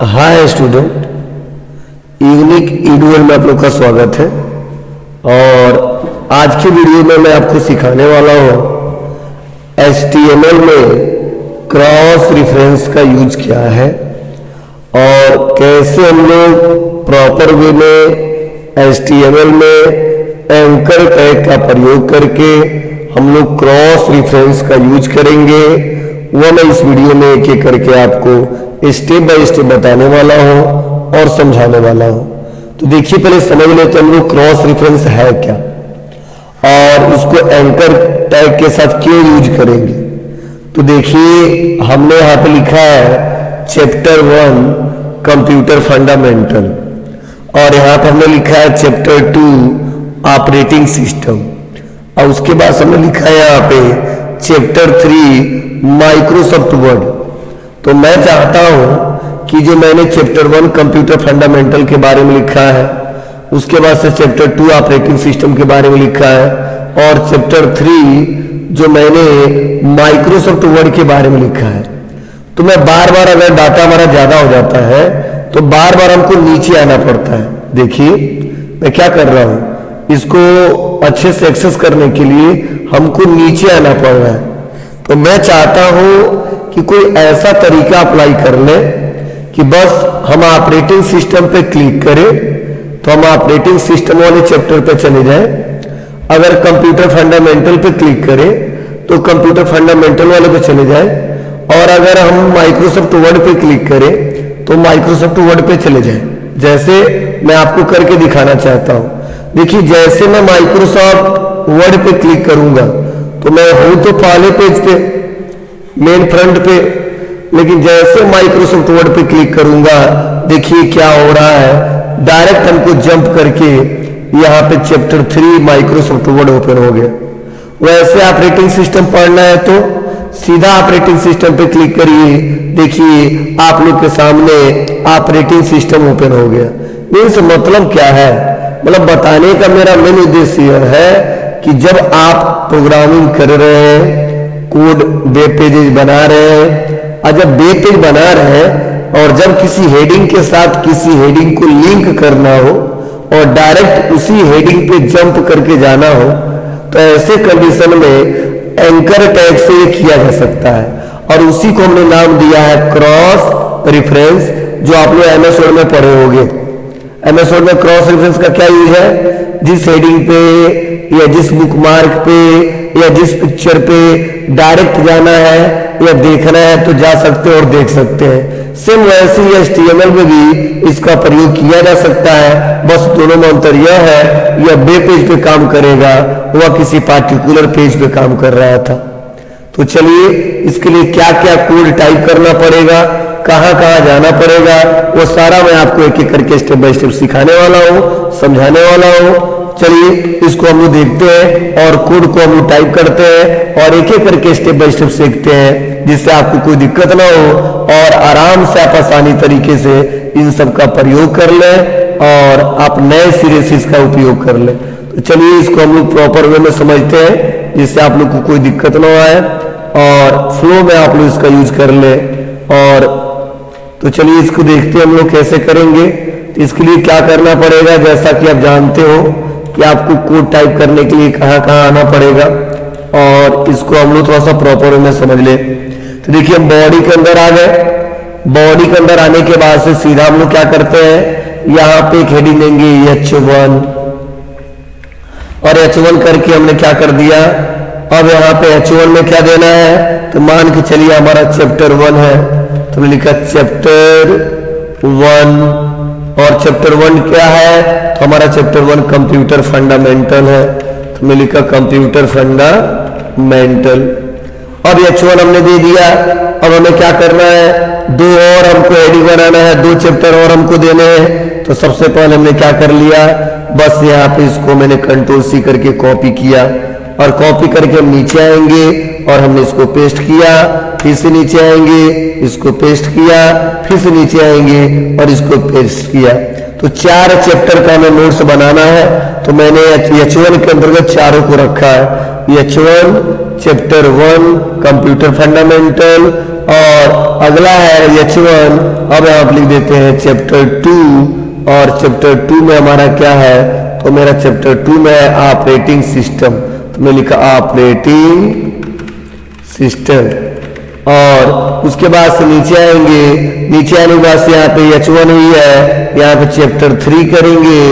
Hi student, unique ईडुअल में आप लोग का स्वागत है। और आज की वीडियो में मैं आपको सिखाने वाला हूँ HTML में क्रॉस रेफरेंस का यूज क्या है और कैसे हम लोग प्रॉपर वे में HTML में एंकर टैग का प्रयोग करके हम लोग क्रॉस रेफरेंस का यूज करेंगे। वो मैं इस वीडियो में एक एक करके आपको स्टेप बाय स्टेप बताने वाला हूं और समझाने वाला हूं। तो देखिए, पहले समझ लेते हैं हम लोग क्रॉस रेफरेंस है क्या और उसको एंकर टैग के साथ क्यों यूज करेंगे। तो देखिए, हमने यहाँ पे लिखा है चैप्टर 1 कंप्यूटर फंडामेंटल और यहाँ पे हमने लिखा है चैप्टर 2 ऑपरेटिंग सिस्टम और उसके बाद हमने लिखा है यहाँ पे चैप्टर 3 माइक्रोसॉफ्ट वर्ड। तो मैं चाहता हूं कि जो मैंने चैप्टर 1 कंप्यूटर फंडामेंटल के बारे में लिखा है, उसके बाद से चैप्टर 2 ऑपरेटिंग सिस्टम के बारे में लिखा है और चैप्टर 3 जो मैंने माइक्रोसॉफ्ट वर्ड के बारे में लिखा है, तो मैं बार बार अगर डाटा हमारा ज्यादा हो जाता है तो बार बार हमको नीचे आना पड़ता है। देखिए मैं क्या कर रहा हूं, इसको अच्छे से एक्सेस करने के लिए हमको नीचे आना पड़ रहा है। तो मैं चाहता हूं कि कोई ऐसा तरीका अप्लाई कर ले कि बस हम ऑपरेटिंग सिस्टम पे क्लिक करें तो हम ऑपरेटिंग सिस्टम वाले चैप्टर पे चले जाएं। अगर कंप्यूटर फंडामेंटल पे क्लिक करें तो कंप्यूटर फंडामेंटल वाले पे चले जाएं और अगर हम माइक्रोसॉफ्ट वर्ड पे क्लिक करें तो माइक्रोसॉफ्ट वर्ड पे चले जाएं। जैसे मैं आपको करके दिखाना चाहता हूं। देखिए, जैसे मैं माइक्रोसॉफ्ट वर्ड पे क्लिक करूंगा तो मैं हूं तो पहले पेज पे, मेन फ्रंट पे, लेकिन जैसे माइक्रोसॉफ्ट वर्ड पे क्लिक करूंगा देखिए क्या हो रहा है, डायरेक्ट हमको जंप करके यहाँ पे चैप्टर 3 माइक्रोसॉफ्ट वर्ड ओपन हो गया। वैसे ऑपरेटिंग सिस्टम पढ़ना है तो सीधा ऑपरेटिंग सिस्टम पे क्लिक करिए, देखिए आप लोग के सामने ऑपरेटिंग सिस्टम ओपन हो गया। मीन्स मतलब क्या है, मतलब बताने का मेरा मेन उद्देश्य यह है कि जब आप प्रोग्रामिंग कर रहे हैं, कोड वेब पेजेज बना रहे हैं और जब वेब पेज बना रहे हैं और जब किसी हेडिंग के साथ किसी हेडिंग को लिंक करना हो और डायरेक्ट उसी हेडिंग पे जंप करके जाना हो, तो ऐसे कंडीशन में एंकर टैग से ये किया जा सकता है और उसी को हमने नाम दिया है क्रॉस रेफरेंस, जो आप लोग MS वर्ड में पढ़े होंगे। MS वर्ड में क्रॉस रेफरेंस का क्या यूज है, जिस हेडिंग पे या जिस बुकमार्क पे या जिस पिक्चर पे डायरेक्ट जाना है या देखना है तो जा सकते हैं और देख सकते हैं। सेम वैसे ही HTML में भी इसका प्रयोग किया जा सकता है, बस दोनों में अंतर यह है, यह वेब पेज पे काम करेगा, वह किसी पार्टिकुलर पेज पे काम कर रहा था। तो चलिए, इसके लिए क्या क्या कोड टाइप करना पड़ेगा, कहाँ कहाँ जाना पड़ेगा, वो सारा मैं आपको एक एक करके स्टेप बाय स्टेप सिखाने वाला हूँ, समझाने वाला हूँ। चलिए इसको हम लोग देखते हैं और कोड को हम लोग टाइप करते हैं और एक एक करके स्टेप बाय स्टेप सीखते हैं, जिससे आपको कोई दिक्कत ना हो और आराम से आप आसानी तरीके से इन सब का प्रयोग कर लें और आप नए सिरे से इसका उपयोग कर लें। तो चलिए इसको हम लोग प्रॉपर वे में समझते हैं, जिससे आप लोग को कोई दिक्कत ना आए और फ्लो में आप लोग इसका यूज कर ले। और तो चलिए इसको देखते हैं हम लोग कैसे करेंगे। तो इसके लिए क्या करना पड़ेगा, जैसा कि आप जानते हो कि आपको कोड टाइप करने के लिए कहाँ कहाँ आना पड़ेगा और इसको हम लोग थोड़ा सा प्रॉपर में समझ ले। तो देखिए, हम बॉडी के अंदर आ गए। बॉडी के अंदर आने के बाद से सीधा हम लोग क्या करते हैं, यहाँ पे एक हेडिंग देंगे H1 और H1 करके हमने क्या कर दिया, अब यहाँ पे H1 में क्या देना है, तो मान के चलिए हमारा चैप्टर 1 है तो हमने लिखा चैप्टर 1 और चैप्टर 1 क्या है, तो हमारा चैप्टर 1 कंप्यूटर फंडामेंटल है तो हमने लिखा कंप्यूटर फंडामेंटल। अब H1 हमने दे दिया। अब हमें क्या करना है, दो और हमको हेडिंग बनाना है, 2 चैप्टर और हमको देने हैं। तो सबसे पहले हमने क्या कर लिया, बस यहाँ पे इसको मैंने Ctrl+C करके कॉपी किया और कॉपी करके हम नीचे आएंगे और हमने इसको पेस्ट किया, फिर से नीचे आएंगे, इसको पेस्ट किया, फिर से नीचे आएंगे और इसको पेस्ट किया। तो 4 चैप्टर का हमें नोट्स बनाना है, तो मैंने H1 के अंतर्गत चारों को रखा है। H1 चैप्टर 1 कंप्यूटर फंडामेंटल और अगला है H1। अब आप लिख देते हैं चैप्टर 2, और चैप्टर 2 में हमारा क्या है, तो मेरा चैप्टर 2 में है ऑपरेटिंग सिस्टम, तो मैं लिखा ऑपरेटिंग सिस्टम। और उसके बाद से नीचे आएंगे, नीचे आने के बाद से यहाँ पे H1 हुई है, यहाँ पे चैप्टर 3 करेंगे,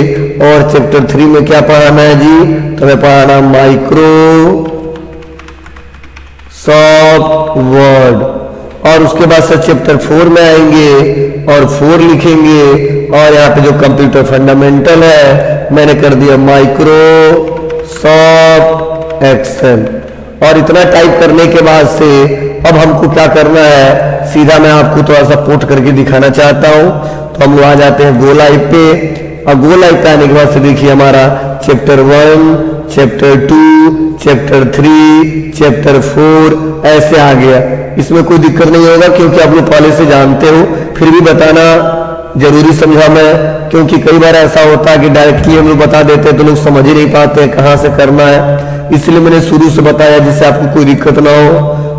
और चैप्टर 3 में क्या पढ़ाना है जी, तो हमें पढ़ाना माइक्रोसॉफ्ट वर्ड। और उसके बाद से चैप्टर 4 में आएंगे और 4 लिखेंगे, और यहाँ पे जो कंप्यूटर फंडामेंटल है मैंने कर दिया माइक्रोसॉफ्ट एक्सेल। और इतना टाइप करने के बाद से अब हमको क्या करना है, सीधा मैं आपको थोड़ा सा पोर्ट करके दिखाना चाहता हूं। तो हम लोग आ जाते हैं गो लाइव पे, और गो लाइव पे आने के बाद से देखिए हमारा चैप्टर 1, चैप्टर 2, चैप्टर 3, चैप्टर 4 ऐसे आ गया। इसमें कोई दिक्कत नहीं होगा क्योंकि आप लोग पहले से जानते हो, फिर भी बताना जरूरी समझा मैं, क्योंकि कई बार ऐसा होता है कि डायरेक्टली हम लोग बता देते हैं तो लोग समझ ही नहीं पाते कहाँ से करना है, इसलिए मैंने शुरू से बताया जिससे आपको कोई दिक्कत ना हो।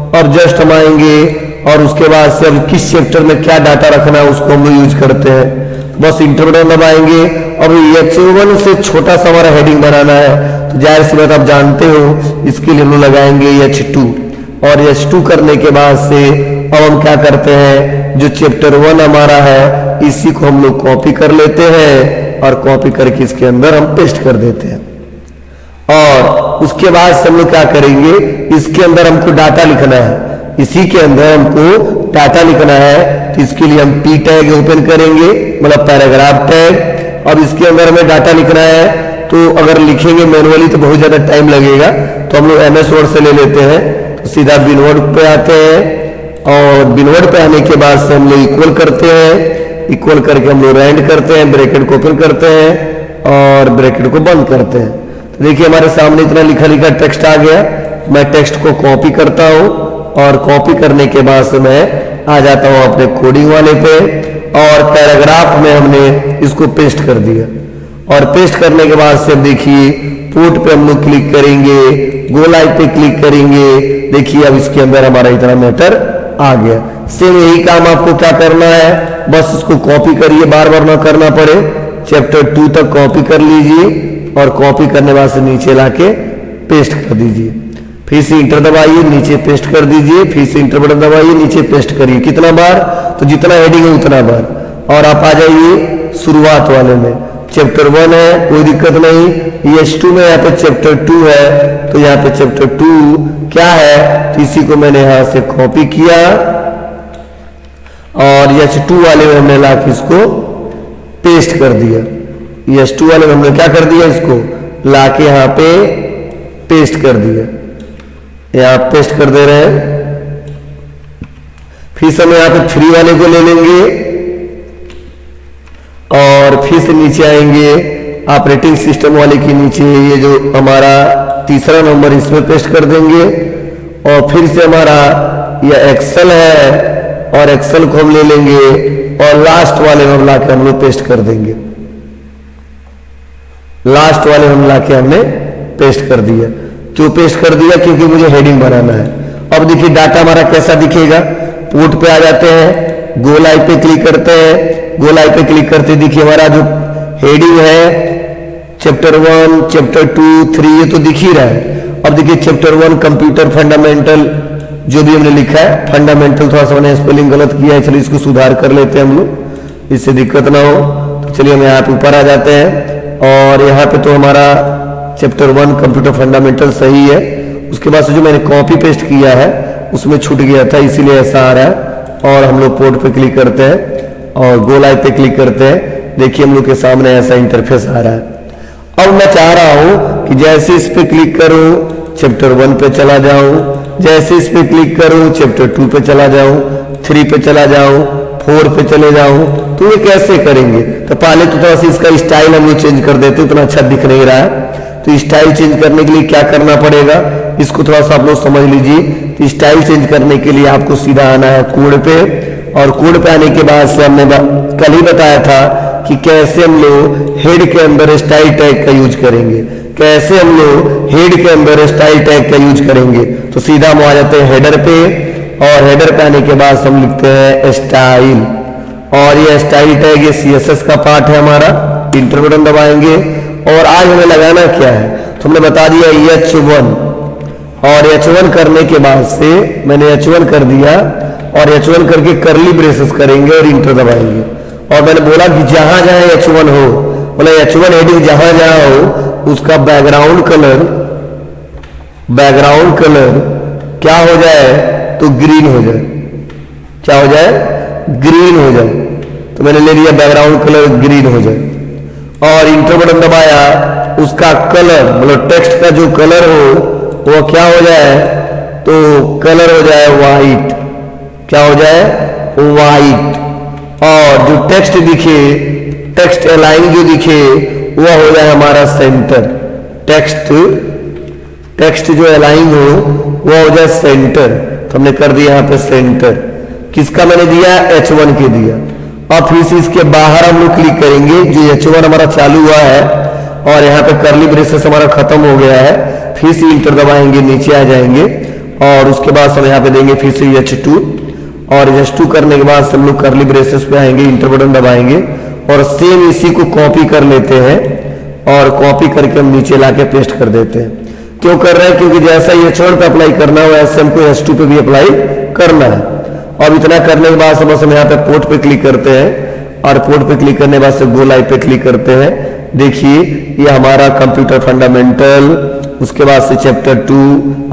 और जस्ट हम आएंगे और उसके बाद से अब किस चैप्टर में क्या डाटा रखना है उसको हम लोग यूज करते हैं, बस इंटर बटन दबाएंगे। अब H1 से छोटा सा हमारा हेडिंग बनाना है, तो जाहिर सी बात आप जानते हो, इसके लिए हम लोग लगाएंगे H2, और H2 करने के बाद से अब हम क्या करते हैं, जो चैप्टर 1 हमारा है इसी को हम लोग कॉपी कर लेते हैं, और कॉपी करके इसके अंदर हम पेस्ट कर देते हैं। और उसके बाद से हम लोग क्या करेंगे, इसके अंदर हमको डाटा लिखना है, इसी के अंदर हमको डाटा लिखना है, तो इसके लिए हम P टैग ओपन करेंगे, मतलब पैराग्राफ टैग। अब इसके अंदर हमें डाटा लिखना है, तो अगर लिखेंगे मैनुअली तो बहुत ज्यादा टाइम लगेगा, तो हम लोग MS वर्ड से ले लेते हैं। तो सीधा बिनवर्ड पे आते हैं, और बिनवर्ड पे आने के बाद से हम लोग इक्वल करते हैं, इक्वल करके हम लोग रैंड करते हैं, ब्रैकेट को ओपन करते हैं और ब्रैकेट को बंद करते हैं। देखिए हमारे सामने इतना लिखा लिखा टेक्स्ट आ गया। मैं टेक्स्ट को कॉपी करता हूं, और कॉपी करने के बाद से मैं आ जाता हूं अपने कोडिंग वाले पे, और पैराग्राफ में हमने इसको पेस्ट कर दिया। और पेस्ट करने के बाद से देखिए पोर्ट पे हम लोग क्लिक करेंगे, गो लाइव पे क्लिक करेंगे, देखिए अब इसके अंदर हमारा इतना मैटर आ गया। सेम यही काम आपको क्या करना है, बस इसको कॉपी करिए, बार बार ना करना पड़े। चैप्टर 2 तक कॉपी कर लीजिए, और कॉपी करने बाद से नीचे लाके पेस्ट कर दीजिए, फिर से इंटर दबाइए, नीचे पेस्ट कर दीजिए, फिर से इंटर बटन दबाइए, नीचे पेस्ट करिए। कितना बार, तो जितना हेडिंग है उतना बार। और आप आ जाइए शुरुआत वाले में, चैप्टर 1 है कोई दिक्कत नहीं, H2 में यहाँ पे चैप्टर 2 है, तो यहाँ पे चैप्टर 2 क्या है, तो इसी को मैंने यहाँ से कॉपी किया, और H2 वाले में हमने लाके इसको पेस्ट कर दिया। H2 वाले में हमने क्या कर दिया, इसको लाके यहाँ पे पेस्ट कर दिया, यहाँ पेस्ट कर दे रहे हैं। फिर से हम यहाँ पे 3 वाले को ले लेंगे, और फिर से नीचे आएंगे ऑपरेटिंग सिस्टम वाले के नीचे, ये जो हमारा तीसरा नंबर इसमें पेस्ट कर देंगे। और फिर से हमारा यह एक्सेल है, और एक्सेल को हम ले लेंगे, और लास्ट वाले में हम लाके हम लोग पेस्ट कर देंगे, लास्ट वाले हम लाके हमने पेस्ट कर दिया। क्यों पेस्ट कर दिया, क्योंकि मुझे हेडिंग बनाना है। अब देखिए डाटा हमारा कैसा दिखेगा, पोर्ट पे आ जाते हैं, गो लाइव पे क्लिक करते हैं, गो लाइव पे क्लिक करते देखिए हमारा जो हेडिंग है चैप्टर 1, चैप्टर 2, 3 ये तो दिख ही रहा है। अब देखिए चैप्टर 1 कंप्यूटर फंडामेंटल, जो भी हमने लिखा है फंडामेंटल, थोड़ा सा मैंने स्पेलिंग गलत किया है, चलिए इसको सुधार कर लेते हैं हम लोग, इससे दिक्कत ना हो। तो चलिए हम यहाँ पे ऊपर आ जाते हैं, और यहाँ पे तो हमारा चैप्टर 1 कंप्यूटर फंडामेंटल सही है। उसके बाद से जो मैंने कॉपी पेस्ट किया है उसमें छूट गया था, इसीलिए ऐसा आ रहा है। और हम लोग पोर्ट पे क्लिक करते हैं और गो लाइव पे क्लिक करते हैं, देखिए हम लोग के सामने ऐसा इंटरफेस आ रहा है। अब मैं चाह रहा हूं कि जैसे इस पे क्लिक करूं चैप्टर 1 पे चला जाऊं, जैसे इस पे क्लिक करूं चैप्टर 2 पे चला जाऊं, 3 पे चला जाऊं, 4 पे चले जाऊं। तो ये कैसे करेंगे, तो पहले तो थोड़ा सा इसका स्टाइल हम लोग चेंज कर देते, उतना अच्छा दिख नहीं रहा है। तो स्टाइल चेंज करने के लिए क्या करना पड़ेगा, इसको थोड़ा सा आप लोग समझ लीजिए। तो स्टाइल चेंज करने के लिए आपको सीधा आना है कोड पे, और कोड पे आने के बाद से हमने कल ही बताया था कि कैसे हम लोग हेड के अंदर स्टाइल टैग का यूज करेंगे, कैसे हम लोग हेड के अंदर स्टाइल टैग का यूज करेंगे। तो सीधा हम आ जाते हैं हेडर पे, और हेडर पे आने के बाद हम लिखते हैं स्टाइल, और ये स्टाइल टैग ये CSS का पार्ट है हमारा। इंटर बटन दबाएंगे और आज हमें लगाना क्या है, तो हमने बता दिया H1, और H1 करने के बाद से मैंने H1 कर दिया, और H1 करके करली ब्रेसेस करेंगे और इंटर दबाएंगे। और मैंने बोला कि जहां जहां H1 हो, बोला H1 हेडिंग जहां जहां हो उसका बैकग्राउंड कलर क्या हो जाए, तो ग्रीन हो जाए। क्या हो जाए, ग्रीन हो जाए। तो मैंने ले लिया बैकग्राउंड कलर ग्रीन हो जाए, और इंटर बटन दबाया, उसका कलर मतलब टेक्स्ट का जो कलर हो वो क्या हो जाए, तो कलर हो जाए व्हाइट। क्या हो जाए, व्हाइट। और जो टेक्स्ट दिखे, टेक्स्ट अलाइन जो दिखे वह हो जाए हमारा सेंटर। टेक्स्ट जो अलाइन हो वह हो जाए सेंटर। तो हमने कर दिया यहाँ पे सेंटर। किसका मैंने दिया, H1 के दिया। अब फिर से इसके बाहर हम लोग क्लिक करेंगे, जो H1 हमारा चालू हुआ है और यहाँ पे करली ब्रेसेस हमारा खत्म हो गया है। फिर से इंटर दबाएंगे, नीचे आ जाएंगे, और उसके बाद हम यहाँ पे देंगे फिर से H2, और H2 करने के बाद हम लोग करली ब्रेसेस पे आएंगे, इंटर बटन दबाएंगे, और सेम इसी को कॉपी कर लेते हैं, और कॉपी करके हम नीचे लाके पेस्ट कर देते हैं। क्यों कर रहे हैं, क्योंकि जैसा H1 पे अप्लाई करना हो वैसे हमको H2 पे भी अप्लाई करना है। अब इतना करने के बाद हम यहाँ पे पोर्ट पे क्लिक करते हैं, और पोर्ट पे क्लिक करने के बाद से गो लाइव पे क्लिक करते हैं। देखिए ये हमारा कंप्यूटर फंडामेंटल, उसके बाद से चैप्टर 2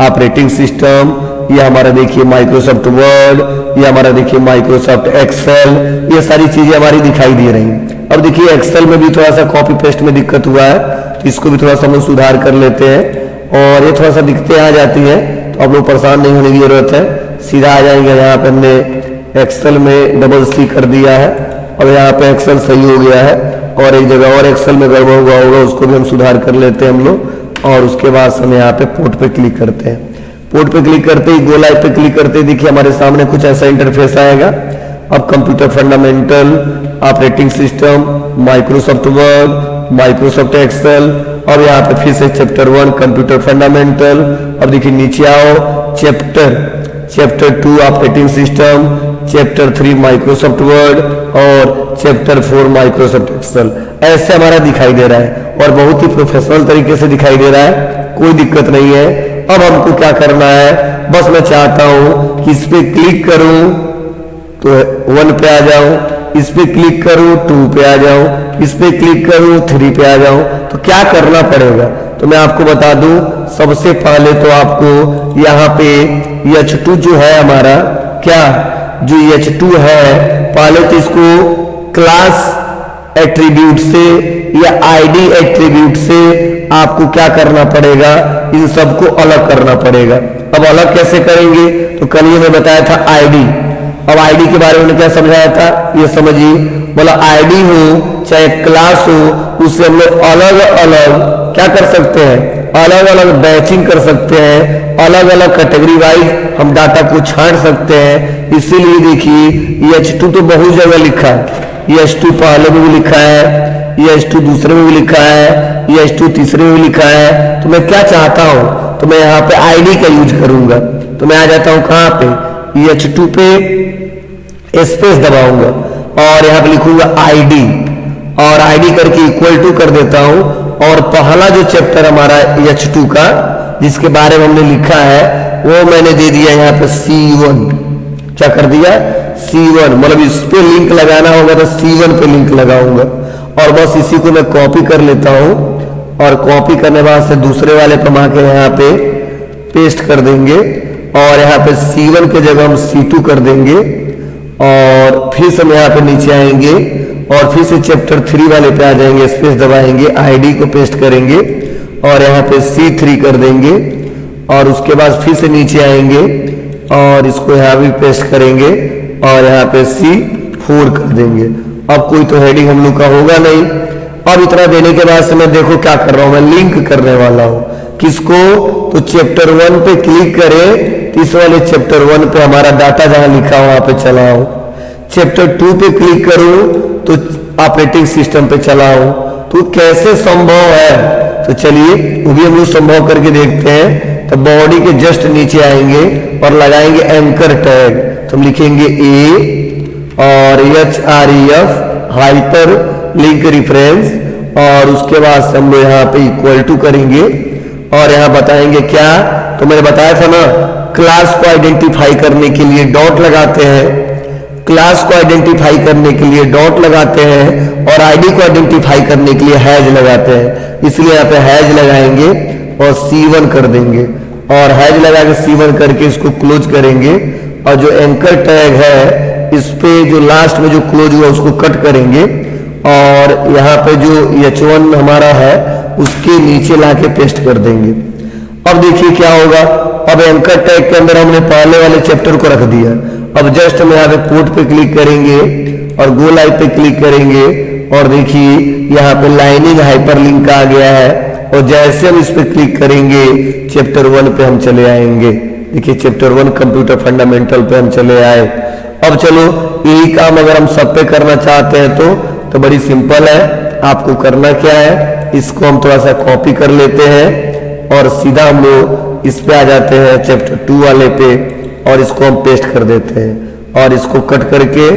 ऑपरेटिंग सिस्टम, ये हमारा देखिए माइक्रोसॉफ्ट वर्ड, ये हमारा देखिए माइक्रोसॉफ्ट एक्सेल, ये सारी चीजें हमारी दिखाई दे रही हैं। अब देखिए एक्सेल में भी थोड़ा सा कॉपी पेस्ट में दिक्कत हुआ है, तो इसको भी थोड़ा सा हम लोग सुधार कर लेते हैं, और ये थोड़ा सा दिक्कतें आ जाती हैं, तो आप लोग परेशान नहीं होने की जरूरत है। सीधा आ जाएंगे, यहाँ पे हमने एक्सेल में $C कर दिया है, और यहाँ पे एक्सेल सही हो गया है, और एक जगह और एक्सेल में गड़बड़ हुआ होगा, उसको भी हम सुधार कर लेते हैं हम लोग। और उसके बाद हम यहाँ पे पोर्ट पे क्लिक करते हैं। पोर्ट पे क्लिक करते ही गो लाइव पे क्लिक करते ही देखिए हमारे सामने कुछ ऐसा इंटरफेस आएगा। अब computer fundamental, operating system, Microsoft Word, Microsoft Excel, और यहाँ पे फिर से चैप्टर 1 कंप्यूटर फंडामेंटल। अब देखिए नीचे आओ, chapter 2 operating system, chapter 3 Microsoft word, और चैप्टर 4 माइक्रोसॉफ्ट एक्सेल। ऐसे हमारा दिखाई दे रहा है, और बहुत ही प्रोफेशनल तरीके से दिखाई दे रहा है, कोई दिक्कत नहीं है। अब हमको क्या करना है, बस मैं चाहता हूं कि इस पे क्लिक करूं तो 1 पे आ जाऊं, इस पे क्लिक करूं 2 पे आ जाऊं, इस पे क्लिक करूं 3 पे आ जाऊं। तो क्या करना पड़ेगा, तो मैं आपको बता दूं। सबसे पहले तो आपको यहाँ पे H2 जो है हमारा, क्या जो H2 है, पहले तो इसको क्लास एट्रीब्यूट से या ID एट्रीब्यूट से आपको क्या करना पड़ेगा, इन सबको अलग करना पड़ेगा। अब अलग कैसे करेंगे, तो कल ये मैं बताया था ID। अब ID के बारे में क्या समझाया था, ये समझिए। बोला ID हो चाहे क्लास हो, उससे हम लोग अलग अलग क्या कर सकते हैं, अलग अलग बैचिंग कर सकते हैं, अलग अलग कैटेगरी वाइज हम डाटा को छांट सकते हैं। इसीलिए देखिए H2 तो बहुत जगह लिखा है, H2 पहले में भी लिखा है, H2 दूसरे में भी लिखा है, H2 तीसरे में भी लिखा है। तो मैं क्या चाहता हूं, तो मैं यहाँ पे ID का यूज करूंगा। तो मैं आ जाता हूं कहां पे, H2 पे स्पेस दबाऊंगा, और यहाँ पे लिखूंगा ID, और ID करके इक्वल टू कर देता हूं। और पहला जो चैप्टर हमारा H2 का जिसके बारे में हमने लिखा है वो मैंने दे दिया यहाँ पे C1। क्या कर दिया, C1। मतलब इस पे लिंक लगाना होगा तो C1 पे लिंक लगाऊंगा, और बस इसी को मैं कॉपी कर लेता हूं, और कॉपी करने बाद से दूसरे वाले पे आके यहाँ पे पेस्ट कर देंगे, और यहाँ पे C1 के जगह हम C2 कर देंगे, और फिर से हम यहाँ पे नीचे आएंगे, और फिर से चैप्टर 3 वाले पे आ जाएंगे, स्पेस दबाएंगे, ID को पेस्ट करेंगे, और यहाँ पे C3 कर देंगे, और उसके बाद फिर से नीचे आएंगे, और इसको यहाँ भी पेस्ट करेंगे, और यहाँ पे C4 कर देंगे। अब कोई तो हेडिंग हम लोग का होगा नहीं। अब इतना देने के बाद से मैं देखो क्या कर रहा हूं, मैं लिंक करने वाला हूं। किसको, तो चैप्टर 1 पे क्लिक करें, इस वाले चैप्टर 1 पे हमारा डाटा जहां लिखा हो वहां पे चलाओ। चैप्टर 2 पे क्लिक करूं तो ऑपरेटिंग सिस्टम पे चलाओ। तो कैसे संभव है, तो चलिए वो भी हम लोग संभव करके देखते हैं। तो बॉडी के जस्ट नीचे आएंगे, और लगाएंगे एंकर टैग। तो हम लिखेंगे A और HREF हाइपर लिंक रेफरेंस, और उसके बाद से हम लोग यहाँ पे इक्वल टू करेंगे और यहाँ बताएंगे क्या। तो मैंने बताया था ना, क्लास को आइडेंटिफाई करने के लिए डॉट लगाते हैं, क्लास को आइडेंटिफाई करने के लिए डॉट लगाते हैं और आईडी को आइडेंटिफाई करने के लिए हैज लगाते हैं। इसलिए यहाँ पे हैज लगाएंगे और C1 कर देंगे, और हैज लगा के C1 करके इसको क्लोज करेंगे, और जो एंकर टैग है इस पे जो लास्ट में जो क्लोज हुआ उसको कट करेंगे, और यहाँ पे जो H1 हमारा है उसके नीचे लाके पेस्ट कर देंगे। अब देखिए क्या होगा, अब एंकर टैग के अंदर हमने पहले वाले चैप्टर को रख दिया। अब जस्ट हम यहाँ पे पोर्ट पे क्लिक करेंगे और गो लाइव पे क्लिक करेंगे, और देखिए यहाँ पे लाइनिंग हाइपरलिंक आ गया है, और जैसे हम इस पे क्लिक करेंगे चैप्टर 1 पे हम चले आएंगे। देखिए चैप्टर 1 कंप्यूटर फंडामेंटल पे हम चले आए। अब चलो यही काम अगर हम सब पे करना चाहते हैं तो बड़ी सिंपल है। आपको करना क्या है, इसको हम थोड़ा सा कॉपी कर लेते हैं और सीधा हम लोग इस पे आ जाते हैं चैप्टर 2 वाले पे, और इसको हम पेस्ट कर देते हैं और इसको कट करके,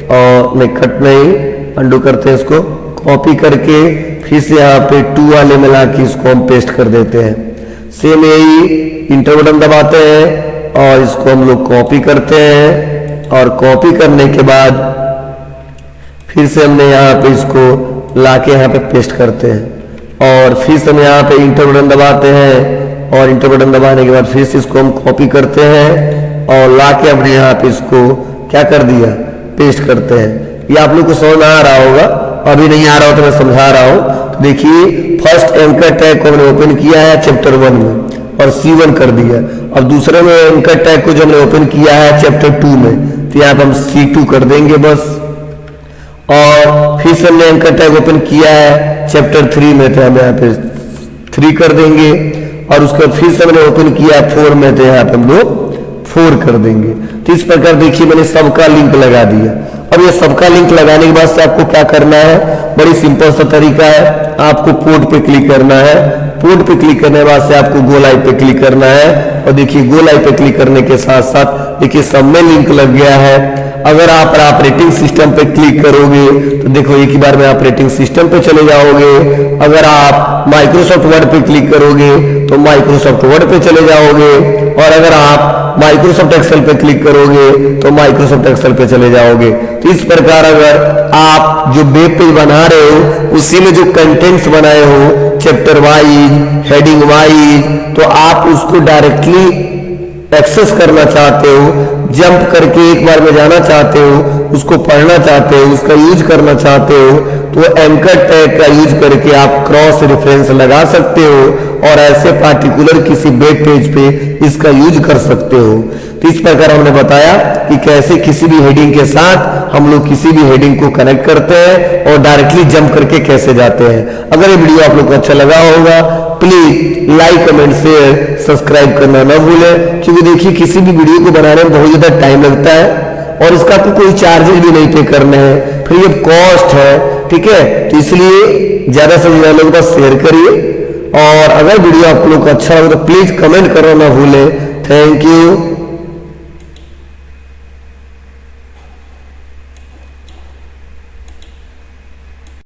और नहीं कट नहीं, अंडू करते हैं, इसको कॉपी करके फिर से यहाँ पे 2 वाले में लाके इसको हम पेस्ट कर देते हैं। सेम यही इंटर बटन दबाते हैं और इसको हम लोग कॉपी करते हैं, और कॉपी करने के बाद फिर से हमने यहाँ पे इसको लाके यहाँ पे पेस्ट करते हैं, और फिर से हम यहाँ पे इंटर बटन दबाते हैं, और इंटर बटन दबाने के बाद फिर से इसको हम कॉपी करते हैं और लाके हमने यहाँ पे इसको क्या कर दिया, पेस्ट करते हैं। ये आप लोग को समझ आ रहा होगा, अभी नहीं आ रहा हो तो मैं समझा रहा हूँ। तो देखिए फर्स्ट एंकर टैग को हमने ओपन किया है चैप्टर 1 में और C1 कर दिया, और दूसरे में एंकर टैग को जो हमने ओपन किया है चैप्टर 2 में, तो यहाँ पे हम C2 कर देंगे बस। और फिर से हमने एंकर टैग ओपन किया है चैप्टर 3 में, तो हम यहाँ पे 3 कर देंगे, और उसके बाद फिर से हमने ओपन किया 4 में, तो यहाँ पे हम लोग 4 कर देंगे। तो इस प्रकार देखिए मैंने सबका लिंक लगा दिया। अब ये सबका लिंक लगाने के बाद से आपको क्या करना है, बड़ी सिंपल सा तरीका है। आपको पोर्ट पे क्लिक करना है, पोर्ट पे क्लिक करने के बाद से आपको गो लाइव पे क्लिक करना है, और देखिए गो लाइव पे क्लिक करने के साथ साथ देखिए सब में लिंक लग गया है। अगर आप ऑपरेटिंग सिस्टम पे क्लिक करोगे तो देखो एक ही बार में ऑपरेटिंग सिस्टम पे चले जाओगे। अगर आप माइक्रोसॉफ्ट वर्ड पे क्लिक करोगे तो माइक्रोसॉफ्ट वर्ड पे चले जाओगे, और अगर आप माइक्रोसॉफ्ट एक्सेल पे क्लिक करोगे तो माइक्रोसॉफ्ट एक्सेल पे चले जाओगे। तो इस प्रकार अगर आप जो वेब पेज बना रहे हो उसी में जो कंटेंट्स बनाए हो चैप्टर वाइज, हेडिंग वाइज, तो आप उसको डायरेक्टली एक्सेस करना चाहते हो, जंप करके एक बार में जाना चाहते हो, उसको पढ़ना चाहते हो, उसका यूज करना चाहते हो, तो एंकर टैग का यूज करके आप क्रॉस रेफरेंस लगा सकते हो और ऐसे पार्टिकुलर किसी वेब पेज पे इसका यूज कर सकते हो। तो इस प्रकार हमने बताया कि कैसे किसी भी हेडिंग के साथ हम लोग किसी भी हेडिंग को कनेक्ट करते हैं और डायरेक्टली जंप करके कैसे जाते हैं। अगर ये वीडियो आप लोग को अच्छा लगा होगा please like, comment, share, subscribe करना ना भूलें, क्योंकि देखिए किसी भी वीडियो को बनाने में बहुत ज्यादा टाइम लगता है और इसका आपको कोई चार्जेस भी नहीं पे करने हैं, फ्री ऑफ कॉस्ट है, ठीक है। तो इसलिए ज्यादा से ज्यादा लोगों का शेयर करिए, और अगर वीडियो आप लोग को अच्छा लगे तो प्लीज कमेंट करना ना भूलें। Thank you.